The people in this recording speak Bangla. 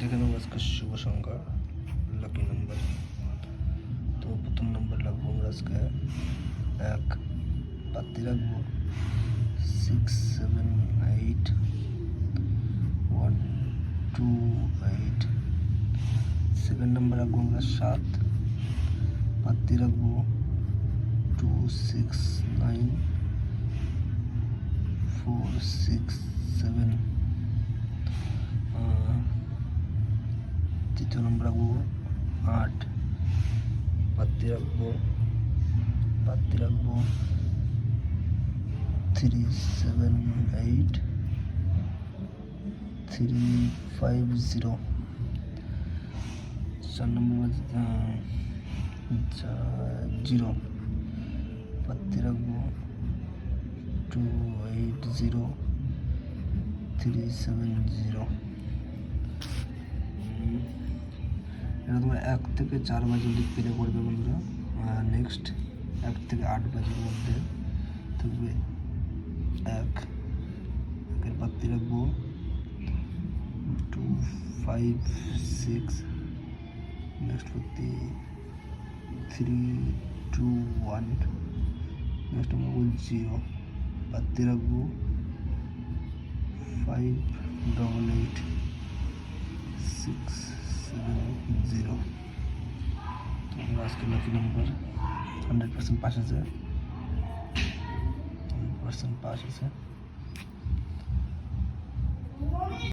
দেখে নেব আজকে শুভ সংখ্যা লাকি নাম্বার। তো প্রথম নাম্বার রাখবো আমরা আজকে 1, পাতি রাখবো 6, 7, 8, 1, 2, 8। সেকেন্ড নাম্বার রাখবো আমরা 7, পাতি রাখবো 2, 6, 9, 4, 6, 7। তৃতীয় নম্বর রাখবো 8, পাতি রাখবো 3, 7, 8, 3, 5, 0। 4 নম্বর 0, পাতি রাখবো 2, 8, 0, 3, 7, 0। এটা তোমরা 1 থেকে 4 বাজে অবধি প্লে করবে বন্ধুরা। নেক্সট 1 থেকে 8 বাজের মধ্যে থাকবে 1 এর পাতি রাখবো 2, 5, 6। নেক্সট পাতি 3, 2, 1। নেক্সট আমরা 0, পাতি রাখবো 5, 8, 8, 6, 7, 0। তো আমরা আজকে লাকি নাম্বার 100% পাস আছে, 100% পাস আছে।